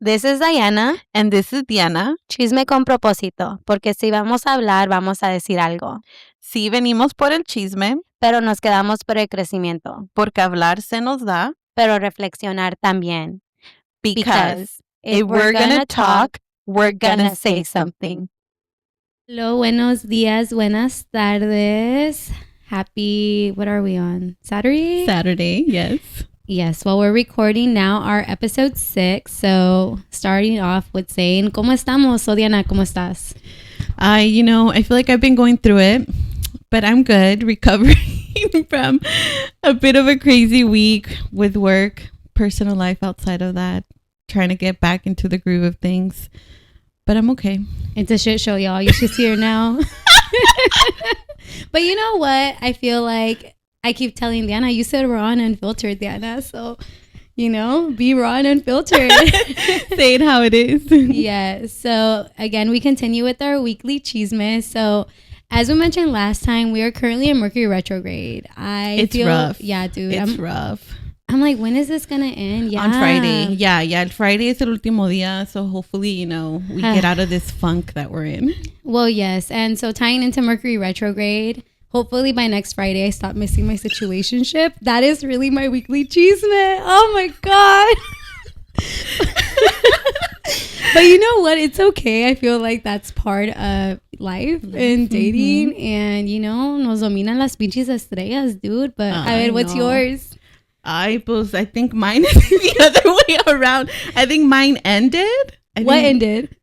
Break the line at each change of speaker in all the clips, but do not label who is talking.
This is Diana.
And this is Diana.
Chisme con propósito, porque si vamos a hablar, vamos a decir algo.
Sí, venimos por el chisme,
pero nos quedamos por el crecimiento.
Porque hablar se nos da,
pero reflexionar también.
Because if we're gonna talk, we're gonna say something.
Hello, buenos días, buenas tardes. Happy, what are we on? Saturday?
Saturday, yes.
Yes, well, we're recording now our episode 6. So, starting off with saying, ¿Cómo estamos? So, Diana, ¿cómo estás?
I feel like I've been going through it, but I'm good, recovering from a bit of a crazy week with work, personal life outside of that, trying to get back into the groove of things. But I'm okay.
It's a shit show, y'all. You should see her now. But you know what? I feel like I keep telling Diana, you said raw and unfiltered, Diana. So, be raw and unfiltered.
Say it how it is.
Yeah. So, again, we continue with our weekly chisme. So, as we mentioned last time, we are currently in Mercury retrograde.
It's rough.
Yeah, dude.
It's rough.
I'm like, when is this going to end? Yeah.
On Friday. Yeah. Friday is el último día. So hopefully, we get out of this funk that we're in.
Well, yes. And so tying into Mercury retrograde, hopefully by next Friday, I stop missing my situationship. That is really my weekly chisme. Oh my God. But you know what? It's okay. I feel like that's part of life and dating. Mm-hmm. And, nos dominan las pinches estrellas, dude. But a ver, what's yours?
I think mine is the other way around. I think mine ended.
What ended?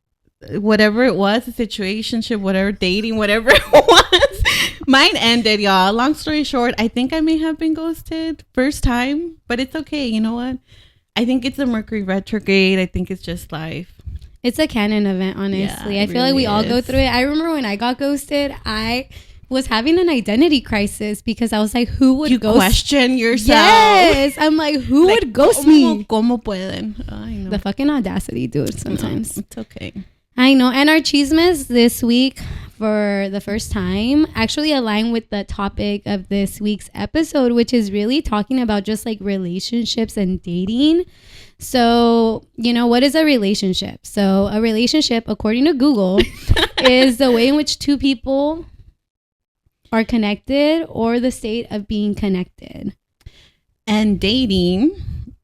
Whatever it was, a situationship, whatever, dating, whatever it was. Mine ended, y'all. Long story short, I think I may have been ghosted first time, but it's okay. You know what? I think it's a Mercury retrograde. I think it's just life.
It's a canon event, honestly.
Yeah,
I feel like we all go through it. I remember when I got ghosted, I was having an identity crisis because I was like, who would ghost?
You question yourself.
Yes. I'm like, who would ghost me?
¿Cómo pueden? I know.
The fucking audacity, dude, sometimes.
No, it's okay.
I know. And our chismes this week, for the first time, actually align with the topic of this week's episode, which is really talking about just like relationships and dating. So, what is a relationship? So, a relationship, according to Google, is the way in which two people are connected or the state of being connected.
And dating,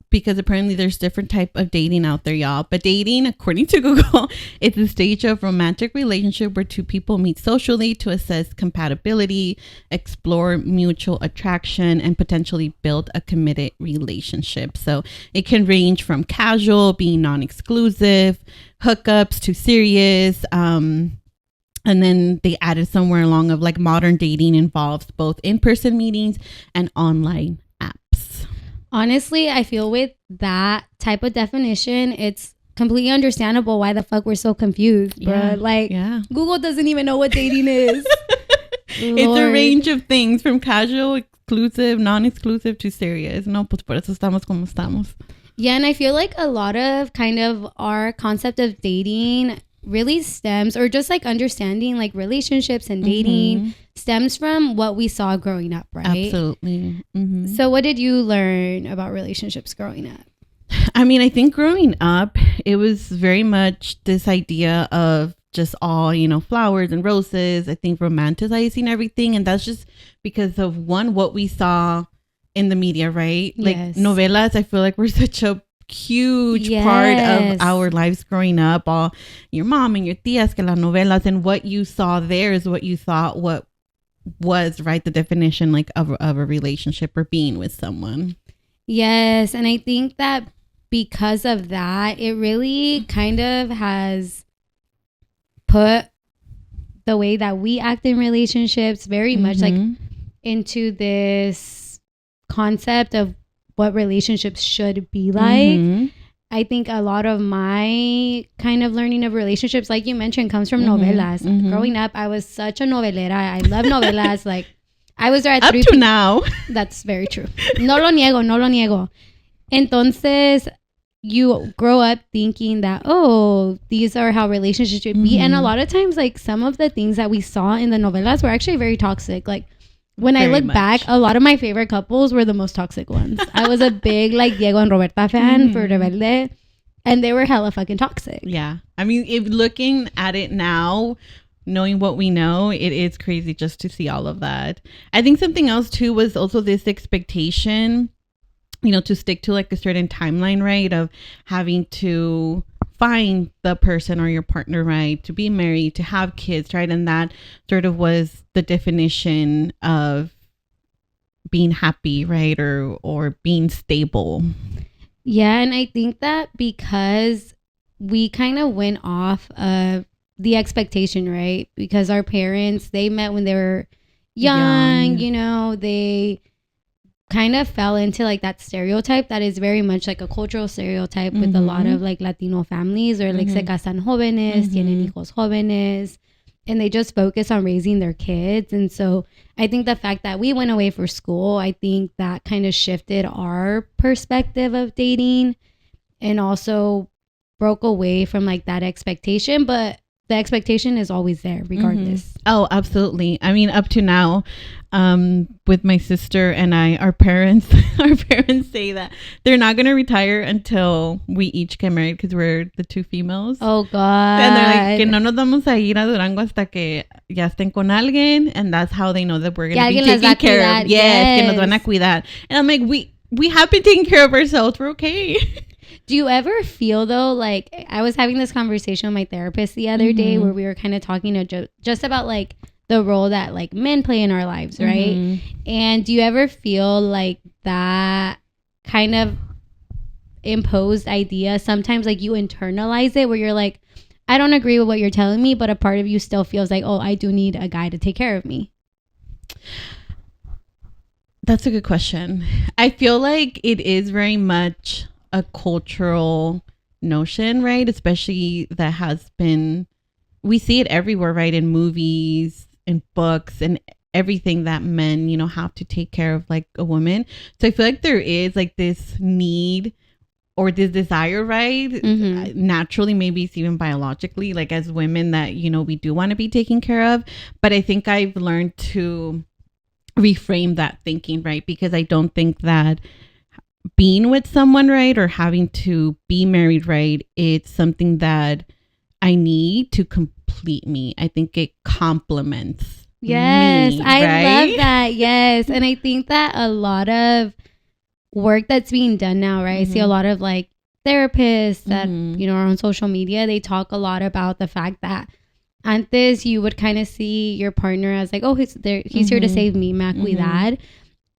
because apparently there's different type of dating out there, y'all. But dating, according to Google, it's a stage of romantic relationship where two people meet socially to assess compatibility, explore mutual attraction, and potentially build a committed relationship. So it can range from casual, being non-exclusive, hookups to serious. And then they added somewhere along of like modern dating involves both in-person meetings and online apps.
Honestly, I feel with that type of definition, it's completely understandable why the fuck we're so confused, bro. Google doesn't even know what dating is.
It's a range of things from casual, exclusive, non-exclusive to serious. No, pues por eso estamos como estamos.
Yeah, and I feel like a lot of kind of our concept of dating really stems, or just like understanding like relationships and dating stems from what we saw growing up, right?
Absolutely. Mm-hmm.
So what did you learn about relationships growing up?
I mean, I think growing up, it was very much this idea of just all, flowers and roses. I think romanticizing everything. And that's just because of what we saw in the media, right? Like novellas, I feel like we're such a huge part of our lives growing up. All your mom and your tias, que las novelas, and what you saw there is what you thought what was, right, the definition like of a relationship or being with someone.
Yes. And I think that because of that, it really kind of has put the way that we act in relationships very much like into this concept of what relationships should be like. I think a lot of my kind of learning of relationships, like you mentioned, comes from novellas. Growing up, I was such a novelera. I love novellas. Like, I was there at
up to now.
That's very true. No lo niego. Entonces, you grow up thinking that, these are how relationships should be. And a lot of times, like, some of the things that we saw in the novellas were actually very toxic. Like, when I look back, a lot of my favorite couples were the most toxic ones. I was a big like Diego and Roberta fan for Rebelde. And they were hella fucking toxic.
Yeah. I mean, if looking at it now, knowing what we know, it is crazy just to see all of that. I think something else too was also this expectation, to stick to like a certain timeline, right? Of having to find the person or your partner, right? To be married, to have kids, right? And that sort of was the definition of being happy, right? Or being stable.
Yeah, and I think that because we kind of went off of the expectation, right? Because our parents, they met when they were young. They kind of fell into like that stereotype that is very much like a cultural stereotype with a lot of like Latino families, or like se casan jóvenes, tienen hijos jóvenes, and they just focus on raising their kids. And so I think the fact that we went away for school, I think that kind of shifted our perspective of dating and also broke away from like that expectation. But the expectation is always there regardless.
Oh, absolutely. I mean, up to now, with my sister and our parents say that they're not going to retire until we each get married, because we're the two females.
Oh, God.
And they're like, que no nos vamos a ir a Durango hasta que ya estén con alguien. And that's how they know that we're going to be taken care of. Yes, que nos van a cuidar. And I'm like, we have been taking care of ourselves. We're okay.
Do you ever feel though, like I was having this conversation with my therapist the other day where we were kind of talking just about like the role that like men play in our lives, right? And do you ever feel like that kind of imposed idea, sometimes like you internalize it where you're like, I don't agree with what you're telling me, but a part of you still feels like, oh, I do need a guy to take care of me?
That's a good question. I feel like it is very much a cultural notion, right? Especially that has been, we see it everywhere, right? In movies, in books, and everything, that men, have to take care of like a woman. So I feel like there is like this need or this desire, right? Naturally, maybe it's even biologically, like as women, that, we do want to be taken care of. But I think I've learned to reframe that thinking, right? Because I don't think that being with someone, right, or having to be married, right, it's something that I need to complete me. I think it complements me,
I
right?
love that. Yes. And I think that a lot of work that's being done now, right? I see a lot of like therapists that, are on social media. They talk a lot about the fact that antes you would kind of see your partner as like, oh, he's here to save me, me a cuidar.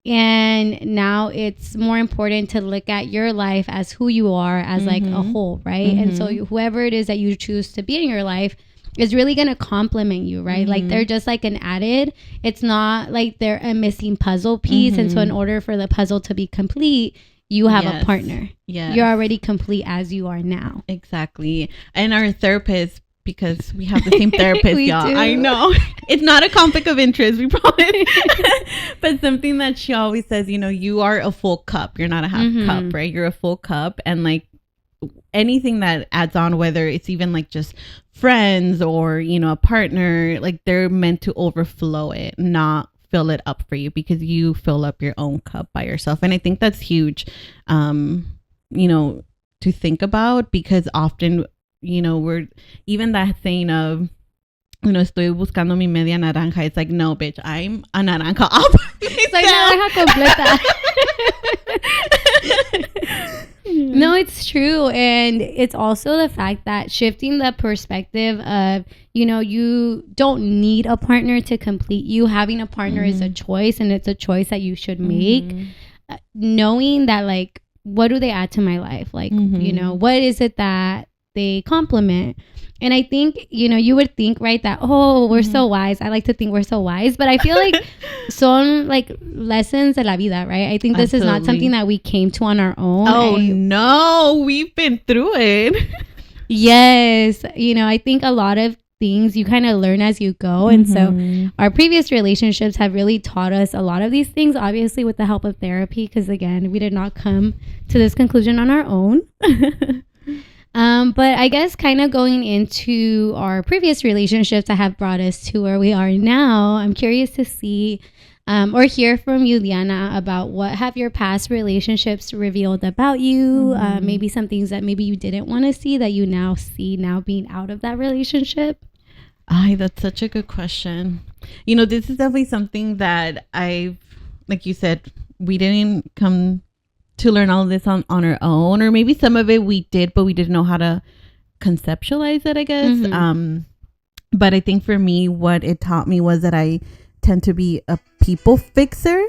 And now it's more important to look at your life as who you are, as like a whole, right? And so whoever it is that you choose to be in your life is really going to complement you, right? Like they're just like an added. It's not like they're a missing puzzle piece. And so in order for the puzzle to be complete, you have a partner. Yeah, you're already complete as you are now.
Exactly. And our therapist, because we have the same therapist, y'all.
Do.
I know. It's not a conflict of interest, we promise. But something that she always says, you are a full cup. You're not a half cup, right? You're a full cup. And like anything that adds on, whether it's even like just friends or, a partner, like they're meant to overflow it, not fill it up for you, because you fill up your own cup by yourself. And I think that's huge, to think about, because often, we're even that saying of, estoy buscando mi media naranja. It's like, no, bitch, I'm a naranja up.
It's like naranja completa. No, it's true. And it's also the fact that shifting the perspective of, you don't need a partner to complete you. Having a partner is a choice, and it's a choice that you should make. Knowing that, like, what do they add to my life? Like, what is it that they complement? And I think, you would think, right, that, oh, we're so wise. I like to think we're so wise, but I feel like son like lessons de la vida, right? I think this is not something that we came to on our own.
Oh, no, we've been through it.
Yes. I think a lot of things you kind of learn as you go. And so our previous relationships have really taught us a lot of these things, obviously with the help of therapy, because again, we did not come to this conclusion on our own. But I guess kind of going into our previous relationships that have brought us to where we are now, I'm curious to see or hear from you, Liana, about what have your past relationships revealed about you. Maybe some things that maybe you didn't want to see that you now see now being out of that relationship.
That's such a good question. This is definitely something that like you said, we didn't come to learn all of this on our own, or maybe some of it we did, but we didn't know how to conceptualize it, I guess. But I think for me, what it taught me was that I tend to be a people fixer.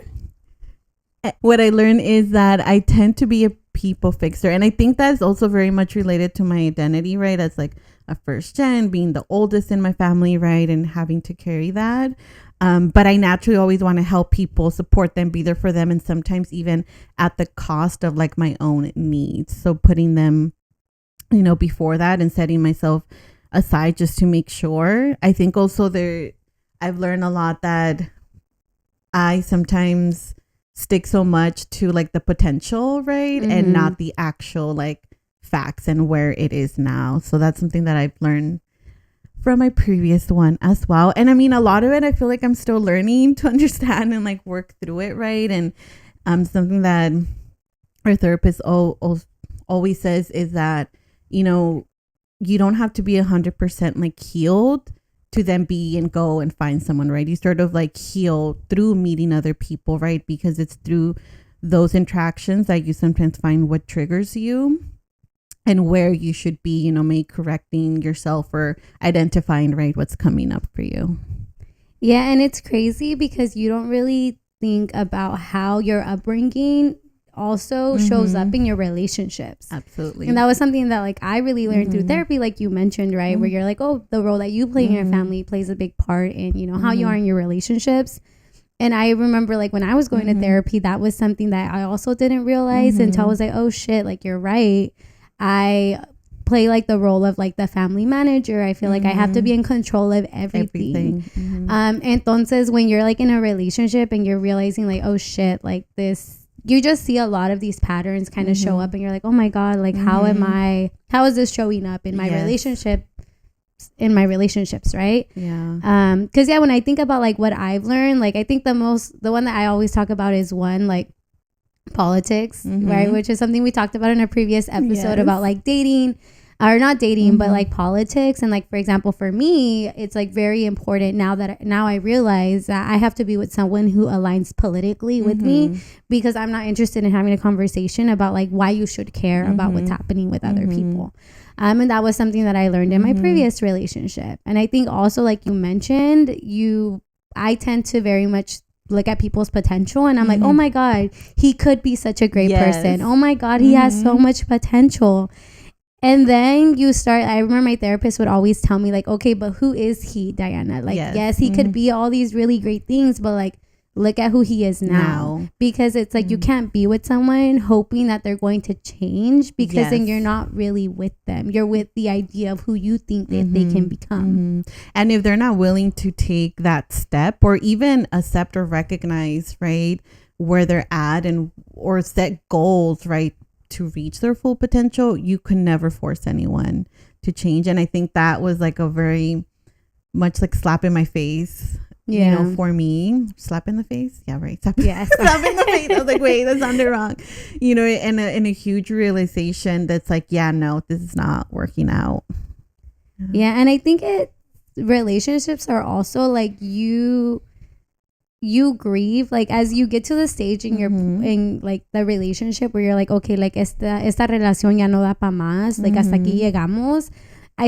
What I learned is that I tend to be a people fixer. And I think that's also very much related to my identity, right? As like a first gen, being the oldest in my family, right? And having to carry that. But I naturally always want to help people, support them, be there for them. And sometimes even at the cost of like my own needs. So putting them, before that and setting myself aside just to make sure. I think also I've learned a lot that I sometimes stick so much to like the potential, right? And not the actual like facts and where it is now. So that's something that I've learned from my previous one as well. And I mean, a lot of it, I feel like I'm still learning to understand and like work through it, right? And something that our therapist always says is that, you don't have to be 100% like healed to then be and go and find someone, right? You sort of like heal through meeting other people, right? Because it's through those interactions that you sometimes find what triggers you and where you should be, maybe correcting yourself or identifying, right, what's coming up for you.
Yeah, and it's crazy because you don't really think about how your upbringing also shows up in your relationships.
Absolutely.
And that was something that like I really learned through therapy, like you mentioned, right? Where you're like, oh, the role that you play in your family plays a big part in, how you are in your relationships. And I remember like when I was going to therapy, that was something that I also didn't realize until I was like, oh shit, like you're right. I play like the role of like the family manager. I feel like I have to be in control of everything. Entonces when you're like in a relationship and you're realizing like, oh shit, like this, you just see a lot of these patterns kind of show up and you're like, oh my God, like how is this showing up in my relationships, right?
Yeah.
Because when I think about like what I've learned, like I think the one that I always talk about is one, like politics, right? Which is something we talked about in a previous episode about like dating, or not dating, but like politics. And like, for example, for me, it's like very important now I realize that I have to be with someone who aligns politically with me, because I'm not interested in having a conversation about like why you should care about what's happening with other people. And that was something that I learned in my previous relationship. And I think also, like you mentioned, I tend to very much look at people's potential and I'm like, oh my God, he could be such a great person. Oh my God, he has so much potential. And then I remember my therapist would always tell me like, okay, but who is he, Diana? Like, yes, he could be all these really great things, but like, look at who he is now. Because it's like, you can't be with someone hoping that they're going to change, because then you're not really with them. You're with the idea of who you think that they can become.
And if they're not willing to take that step or even accept or recognize, right, where they're at or set goals, right, to reach their full potential, you can never force anyone to change. And I think that was like a very much like slap in my face, for me. Slap in the face, yeah, right. Slap in the face. I was like, wait, that sounded wrong, and a huge realization that's like, yeah, no, this is not working out.
And I think relationships are also like you grieve, like as you get to the stage in your in like the relationship where you're like, okay, like esta relación ya no da pa más, like hasta aquí llegamos.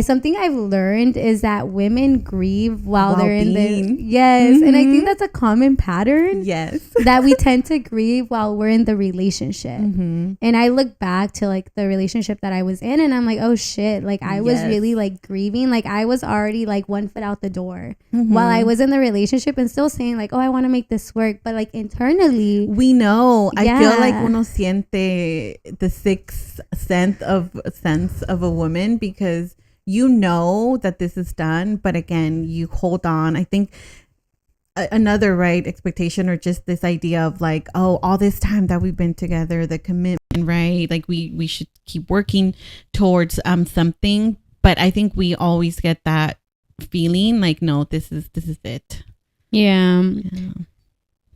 Something I've learned is that women grieve while they're in the and I think that's a common pattern that we tend to grieve while we're in the relationship. And I look back to like the relationship that I was in and I'm like, oh shit, like I was really like grieving, like I was already like one foot out the door while I was in the relationship and still saying like, oh, I want to make this work, but like internally
we know. I feel like uno siente the sixth sense of a woman, because you know that this is done, but again, you hold on. I think another right expectation, or just this idea of like, oh, all this time that we've been together, the commitment, right? Like we should keep working towards something. But I think we always get that feeling like, no, this is it.
Yeah.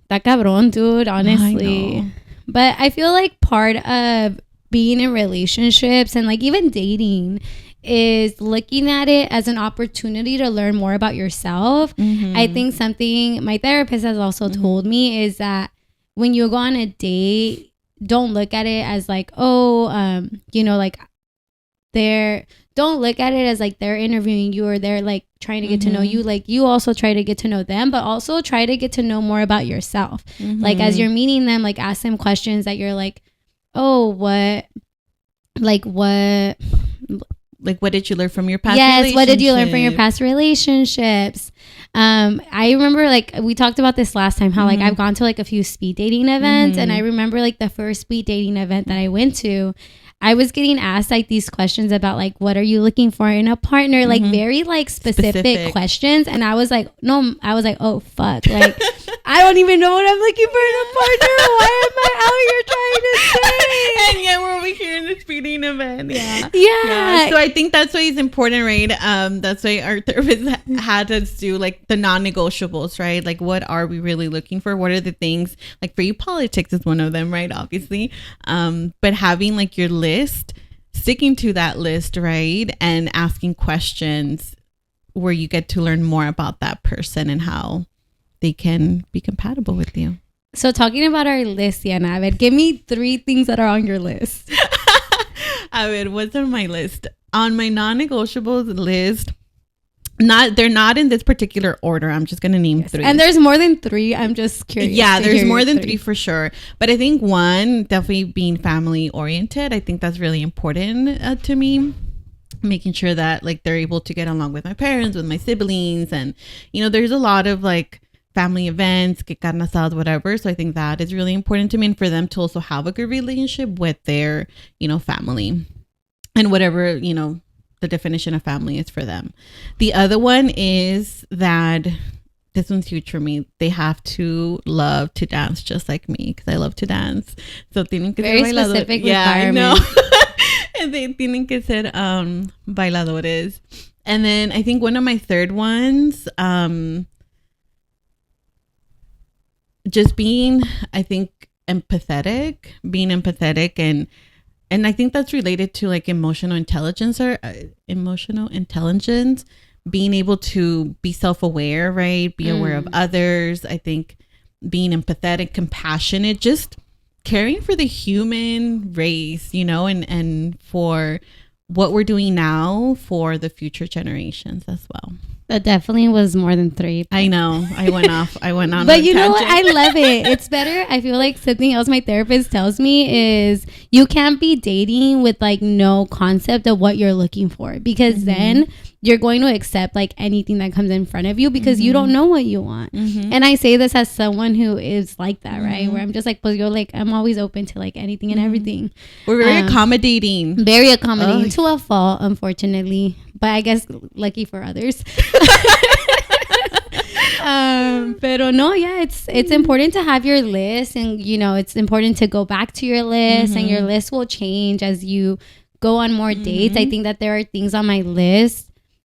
That cabrón, dude, honestly. But I feel like part of being in relationships and like even dating is looking at it as an opportunity to learn more about yourself. I think something my therapist has also told me is that when you go on a date, don't look at it as like, like don't look at it as like they're interviewing you or they're like trying to get to know you. Like you also try to get to know them, but also try to get to know more about yourself. Like as you're meeting them, like ask them questions that you're like, oh, what
did you learn from your past
relationships? What did you learn from your past relationships? I remember like we talked about this last time, how like I've gone to like a few speed dating events, and I remember like the first speed dating event that I went to, I was getting asked like these questions about like, what are you looking for in a partner? Like very like specific questions. And I was like, oh fuck. Like, I don't even know what I'm looking for in a partner. Why am I out here trying to say?
And yet we're over here in the speeding event.
Yeah.
So I think that's why it's important, right? That's why our therapist had us do like the non-negotiables, right? Like, what are we really looking for? What are the things, like for you, politics is one of them, right? Obviously. But having like your list, sticking to that list, right? And asking questions where you get to learn more about that person and how they can be compatible with you.
So talking about our list, Yana, give me 3 things that are on your list.
What's on my list? On my non-negotiables list, they're not in this particular order. I'm just gonna name 3.
And there's more than 3. I'm just curious.
Yeah, there's more than 3 for sure. But I think one, definitely being family oriented. I think that's really important to me. Making sure that like they're able to get along with my parents, with my siblings, and there's a lot of like family events, que carne asada, whatever. So I think that is really important to me, and for them to also have a good relationship with their family and whatever the definition of family is for them. The other one is that this one's huge for me. They have to love to dance just like me, because I love to dance. So tienen que
very
ser
specific
bailadores. Yeah, I know.
and
they tienen que ser bailadores. And then I think one of my third ones, just being, I think, being empathetic, and I think that's related to like emotional intelligence, being able to be self-aware, right? Be aware of others. I think being empathetic, compassionate, just caring for the human race, and for what we're doing now for the future generations as well.
That definitely was more than 3.
I know. I went on.
But you know what? I love it. It's better. I feel like something else my therapist tells me is you can't be dating with like no concept of what you're looking for, because then you're going to accept like anything that comes in front of you, because you don't know what you want. And I say this as someone who is like that, right? Where I'm just like, you're like, I'm always open to like anything and everything.
We're very accommodating.
Very accommodating to a fault, unfortunately. But I guess lucky for others. Pero no, yeah, it's important to have your list, and it's important to go back to your list, and your list will change as you go on more dates. I think that there are things on my list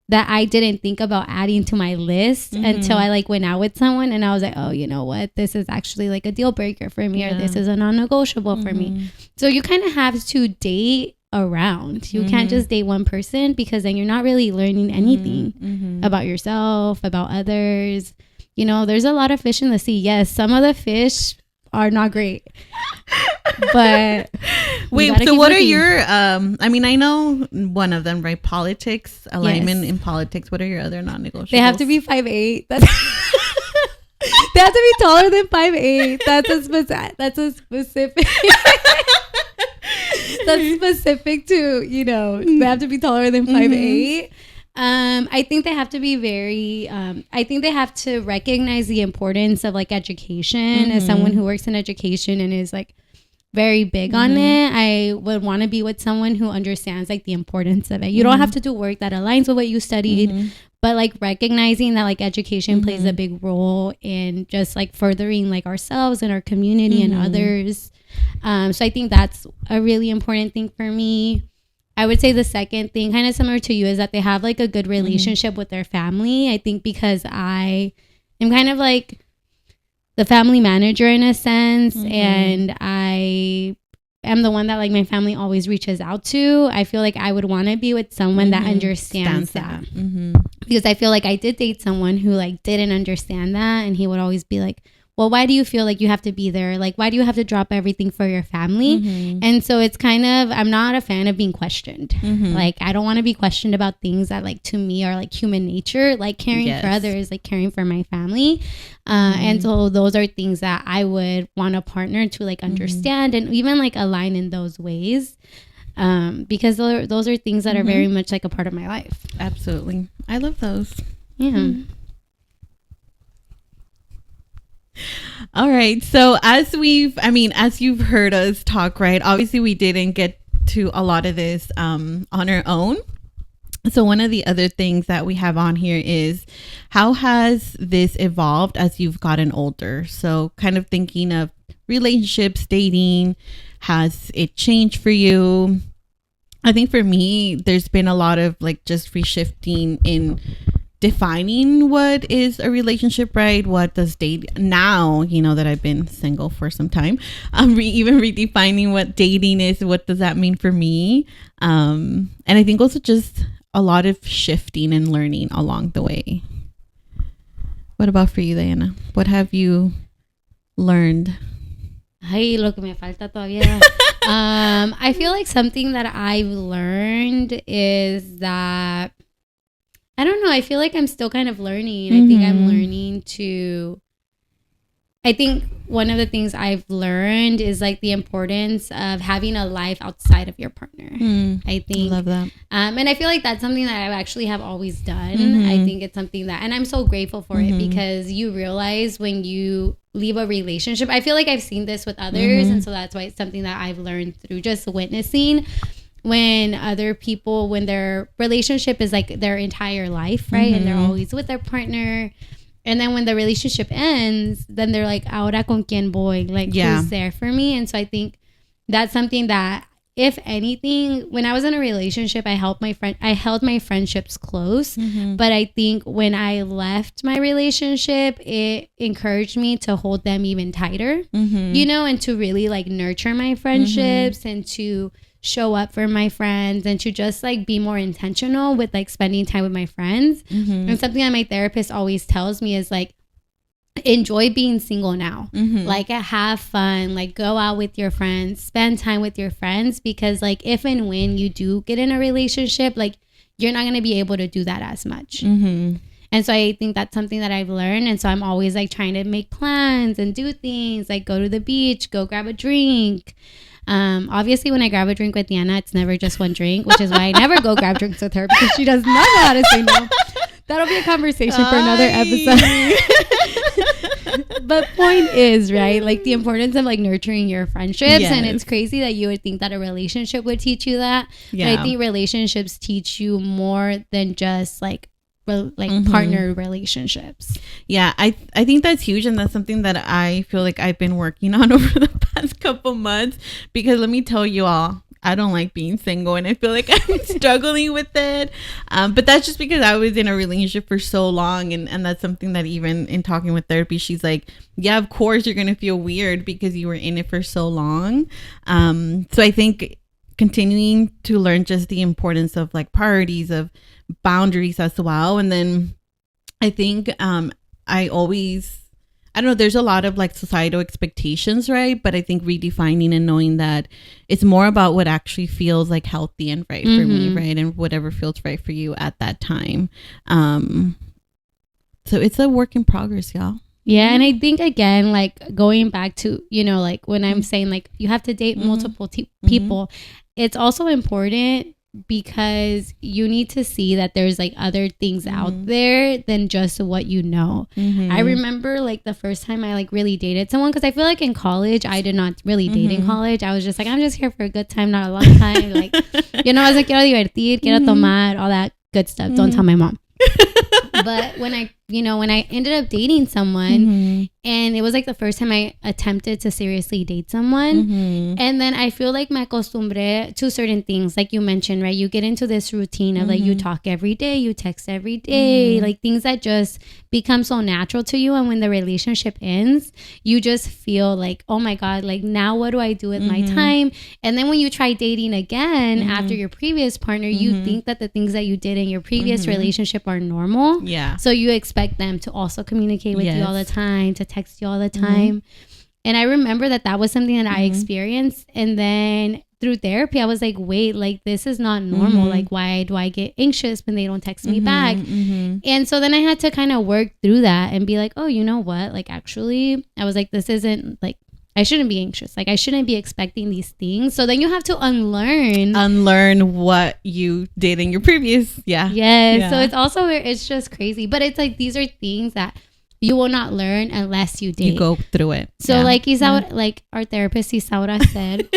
that I didn't think about adding to my list until I like went out with someone, and I was like, oh, you know what, this is actually like a deal breaker for me, or this is a non-negotiable for me. So you kind of have to date around. You can't just date one person, because then you're not really learning anything about yourself, about others. There's a lot of fish in the sea. Yes, some of the fish are not great. But
wait, so what are your I mean, I know one of them, right? Politics, alignment in politics. What are your other non-negotiables?
They have to be 5'8". They have to be taller than 5'8". That's a specific that's specific to, they have to be taller than 5'8". I think they have to be very I think they have to recognize the importance of like education. As someone who works in education and is like very big on it, I would want to be with someone who understands like the importance of it. You don't have to do work that aligns with what you studied, but like recognizing that like education plays a big role in just like furthering like ourselves and our community and others. So I think that's a really important thing for me. I would say the second thing, kind of similar to you, is that they have like a good relationship with their family. I think because I am kind of like the family manager in a sense, and I am the one that like my family always reaches out to. I feel like I would want to be with someone that understands that. Because I feel like I did date someone who like didn't understand that, and he would always be like, well, why do you feel like you have to be there? Like, why do you have to drop everything for your family? And so it's kind of, I'm not a fan of being questioned. Like, I don't want to be questioned about things that like to me are like human nature, like caring for others, like caring for my family. And so those are things that I would want a partner to like understand and even like align in those ways. Because those are things that are very much like a part of my life.
Absolutely. I love those.
Yeah.
All right. So as you've heard us talk, right? Obviously we didn't get to a lot of this on our own. So one of the other things that we have on here is how has this evolved as you've gotten older? So kind of thinking of relationships, dating, has it changed for you? I think for me, there's been a lot of like just reshifting in defining what is a relationship, right? What does date now, you know, that I've been single for some time, even redefining what dating is. What does that mean for me? And I think also just a lot of shifting and learning along the way. What about for you, Diana? What have you learned?
Ay, lo que me falta todavía. I feel like something that I've learned is that I don't know. I feel like I'm still kind of learning. I think I'm learning to... I think one of the things I've learned is like the importance of having a life outside of your partner. I think...
Love that.
And I feel like that's something that I actually have always done. I think it's something that... And I'm so grateful for it because you realize when you leave a relationship... I feel like I've seen this with others. And so that's why it's something that I've learned through just witnessing... when other people, when their relationship is like their entire life, right? And they're always with their partner. And then when the relationship ends, then they're like, ahora con quién voy? Like, who's there for me? And so I think that's something that, if anything, when I was in a relationship, I held my friendships close. But I think when I left my relationship, it encouraged me to hold them even tighter, you know, and to really like nurture my friendships and to show up for my friends and to just like be more intentional with like spending time with my friends. And something that my therapist always tells me is like, enjoy being single now. Like have fun, like go out with your friends, spend time with your friends, because like if and when you do get in a relationship, like you're not going to be able to do that as much. And so I think that's something that I've learned. And so I'm always like trying to make plans and do things like go to the beach, go grab a drink. Obviously when I grab a drink with Diana, it's never just one drink, which is why I never go grab drinks with her, because she does not know how to say no. That'll be a conversation for another episode. But point is, right, like the importance of like nurturing your friendships. And it's crazy that you would think that a relationship would teach you that. But I think relationships teach you more than just like partner relationships.
I think that's huge, and that's something that I feel like I've been working on over the past couple months, because let me tell you all, I don't like being single, and I feel like I'm struggling with it, but that's just because I was in a relationship for so long, and that's something that even in talking with therapy, she's like, yeah, of course you're gonna feel weird because you were in it for so long. So I think continuing to learn just the importance of like priorities, of boundaries as well. And then I think I don't know, there's a lot of like societal expectations, right? But I think redefining and knowing that it's more about what actually feels like healthy and right for me, right? And whatever feels right for you at that time. So it's a work in progress, y'all.
Yeah. And I think, again, like going back to, you know, like when I'm saying like you have to date multiple people, it's also important because you need to see that there's like other things out there than just what you know. I remember like the first time I like really dated someone, because I feel like in college I did not really date in college. I was just like, I'm just here for a good time, not a long time. Like, you know, I was like, quiero divertir, quiero tomar, all that good stuff. Don't tell my mom. But when I when I ended up dating someone, and it was like the first time I attempted to seriously date someone, and then I feel like me acostumbré to certain things, like you mentioned, right? You get into this routine of like you talk every day, you text every day, like things that just become so natural to you, and when the relationship ends, you just feel like, oh my God, like now what do I do with my time? And then when you try dating again after your previous partner, you think that the things that you did in your previous relationship are normal.
Yeah.
So you expect them to also communicate with you all the time, to text you all the time. And I remember that was something that I experienced. And then through therapy, I was like, wait, like this is not normal. Like, why do I get anxious when they don't text me back? And so then I had to kind of work through that and be like, oh, you know what? Like, actually, I was like, this isn't like, I shouldn't be anxious. Like, I shouldn't be expecting these things. So then you have to unlearn
what you did in your previous.
Yes. So it's also, it's just crazy. But it's like, these are things that you will not learn unless you date.
You go through it.
So like Isaura, like our therapist Isaura said,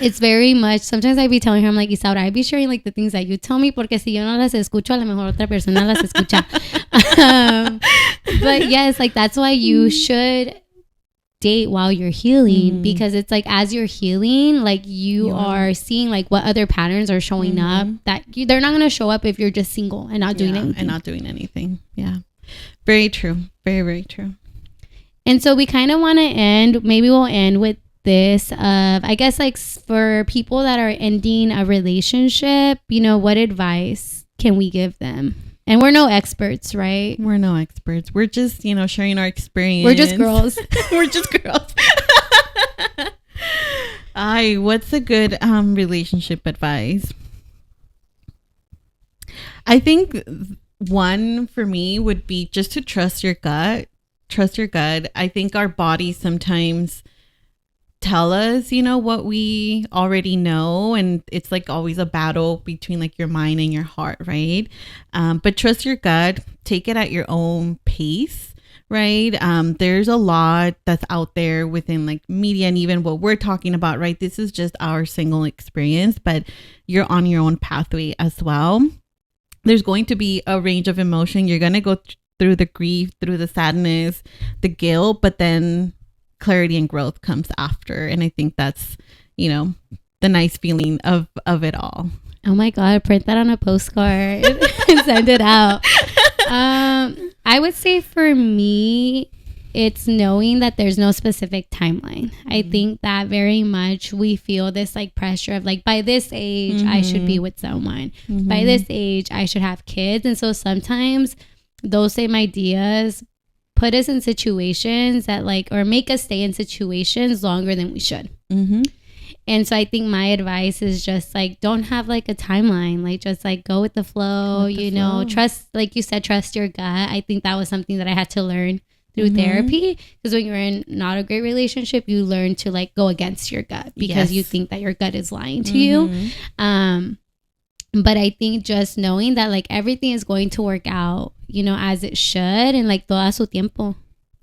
it's very much, sometimes I be telling her, I'm like, Isaura, I be sharing like the things that you tell me, porque si yo no las escucho, a lo mejor otra persona las escucha. But yes, like that's why you should date while you're healing, because it's like as you're healing, like you are seeing like what other patterns are showing up that they're not going to show up if you're just single and not doing anything.
Yeah. Very true. Very, very true.
And so we kind of want to maybe we'll end with this of, I guess, like for people that are ending a relationship, what advice can we give them? And we're no experts, right?
We're no experts. We're just, sharing our experience.
We're just girls.
We're just girls. What's a good relationship advice? I think one for me would be just to trust your gut. Trust your gut. I think our bodies sometimes tell us, what we already know. And it's like always a battle between like your mind and your heart, right? But trust your gut. Take it at your own pace, right? There's a lot that's out there within like media and even what we're talking about, right? This is just our single experience, but you're on your own pathway as well. There's going to be a range of emotion. You're going to go through the grief, through the sadness, the guilt, but then clarity and growth comes after. And I think that's, the nice feeling of it all.
Oh my God, print that on a postcard and send it out. I would say for me, it's knowing that there's no specific timeline. I think that very much we feel this like pressure of like, by this age, I should be with someone. By this age, I should have kids. And so sometimes those same ideas put us in situations that like, or make us stay in situations longer than we should. And so I think my advice is just like, don't have like a timeline, like just like go with the flow, trust, like you said, trust your gut. I think that was something that I had to learn through therapy, because when you're in not a great relationship, you learn to like go against your gut because you think that your gut is lying to you. But I think just knowing that like everything is going to work out, as it should, and like todo a su tiempo.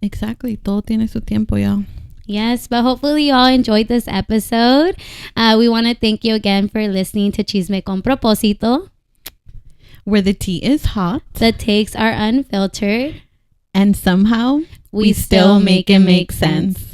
Exactly. Todo tiene su tiempo, yeah.
Yes, but hopefully you all enjoyed this episode. We want to thank you again for listening to Chisme con Propósito,
where the tea is hot,
the takes are unfiltered,
and somehow we still make it make sense.